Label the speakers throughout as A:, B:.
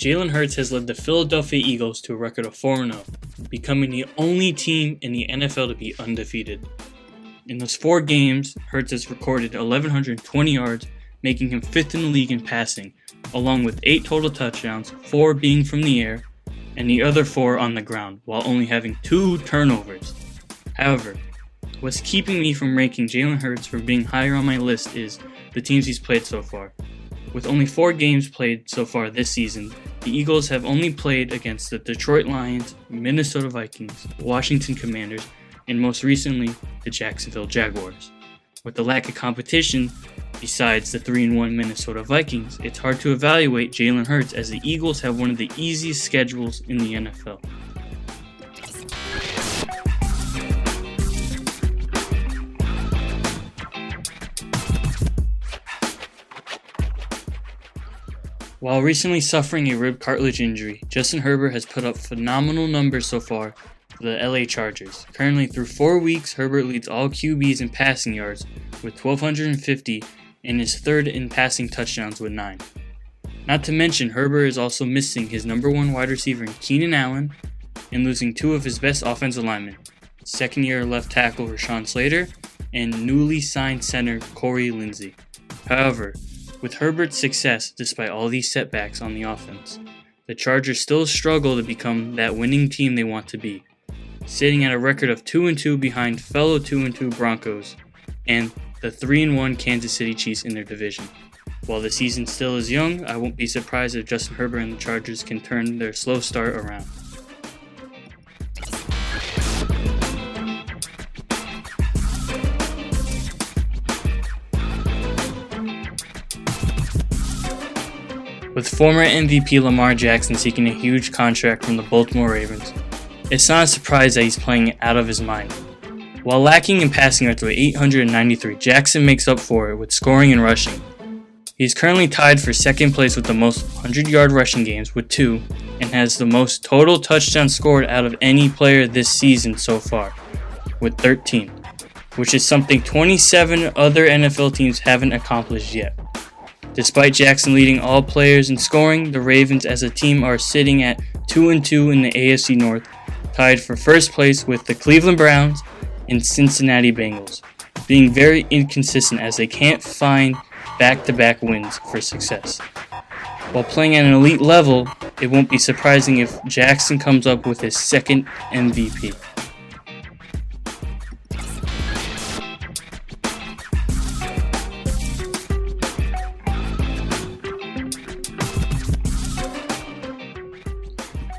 A: Jalen Hurts has led the Philadelphia Eagles to a record of 4-0, becoming the only team in the NFL to be undefeated. In those 4 games, Hurts has recorded 1,120 yards, making him 5th in the league in passing, along with 8 total touchdowns, 4 being from the air, and the other 4 on the ground, while only having 2 turnovers. However, what's keeping me from ranking Jalen Hurts for being higher on my list is the teams he's played so far. With only 4 games played so far this season, the Eagles have only played against the Detroit Lions, Minnesota Vikings, Washington Commanders, and most recently, the Jacksonville Jaguars. With the lack of competition, besides the 3-1 Minnesota Vikings, it's hard to evaluate Jalen Hurts as the Eagles have one of the easiest schedules in the NFL. While recently suffering a rib cartilage injury, Justin Herbert has put up phenomenal numbers so far for the LA Chargers. Currently, through 4 weeks, Herbert leads all QBs in passing yards with 1,250 and is 3rd in passing touchdowns with 9. Not to mention, Herbert is also missing his number 1 wide receiver in Keenan Allen and losing 2 of his best offensive linemen, second-year left tackle Rashawn Slater and newly signed center Corey Linsley. However, with Herbert's success, despite all these setbacks on the offense, the Chargers still struggle to become that winning team they want to be, sitting at a record of 2-2 behind fellow 2-2 Broncos and the 3-1 Kansas City Chiefs in their division. While the season still is young, I won't be surprised if Justin Herbert and the Chargers can turn their slow start around. With former MVP Lamar Jackson seeking a huge contract from the Baltimore Ravens, it's not a surprise that he's playing out of his mind. While lacking in passing yards with 893, Jackson makes up for it with scoring and rushing. He's currently tied for 2nd place with the most 100-yard rushing games with 2, and has the most total touchdowns scored out of any player this season so far, with 13, which is something 27 other NFL teams haven't accomplished yet. Despite Jackson leading all players in scoring, the Ravens as a team are sitting at 2-2 in the AFC North, tied for 1st place with the Cleveland Browns and Cincinnati Bengals, being very inconsistent as they can't find back-to-back wins for success. While playing at an elite level, it won't be surprising if Jackson comes up with his 2nd MVP.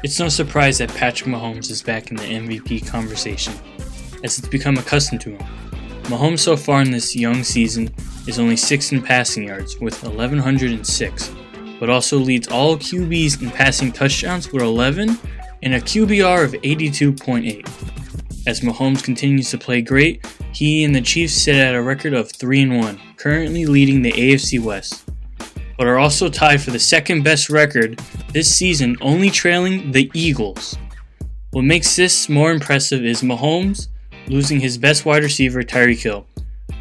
A: It's no surprise that Patrick Mahomes is back in the MVP conversation, as it's become accustomed to him. Mahomes so far in this young season is only 6th in passing yards with 1,106, but also leads all QBs in passing touchdowns with 11 and a QBR of 82.8. As Mahomes continues to play great, he and the Chiefs sit at a record of 3-1, currently leading the AFC West, but are also tied for the 2nd best record this season, only trailing the Eagles. What makes this more impressive is Mahomes losing his best wide receiver, Tyreek Hill,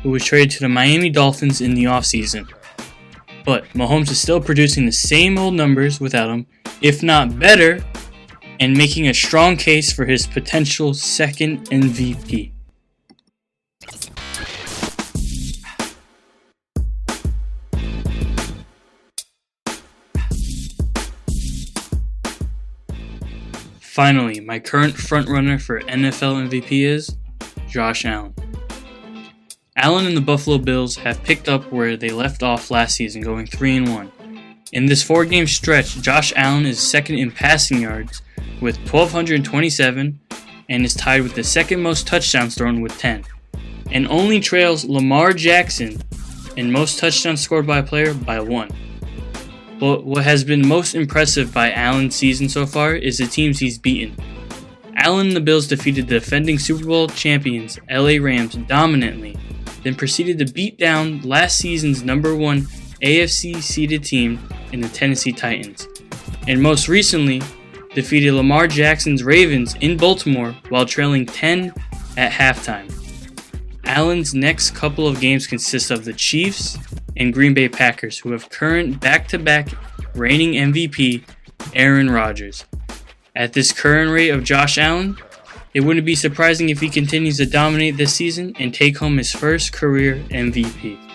A: who was traded to the Miami Dolphins in the offseason. But Mahomes is still producing the same old numbers without him, if not better, and making a strong case for his potential 2nd MVP. Finally, my current frontrunner for NFL MVP is Josh Allen. Allen and the Buffalo Bills have picked up where they left off last season, going 3-1. In this 4-game stretch, Josh Allen is 2nd in passing yards with 1,227 and is tied with the 2nd most touchdowns thrown with 10, and only trails Lamar Jackson in most touchdowns scored by a player by 1. But what has been most impressive by Allen's season so far is the teams he's beaten. Allen and the Bills defeated the defending Super Bowl champions LA Rams dominantly, then proceeded to beat down last season's number 1 AFC seeded team in the Tennessee Titans, and most recently defeated Lamar Jackson's Ravens in Baltimore while trailing 10 at halftime. Allen's next couple of games consist of the Chiefs and Green Bay Packers, who have current back-to-back reigning MVP Aaron Rodgers. At this current rate of Josh Allen, it wouldn't be surprising if he continues to dominate this season and take home his first career MVP.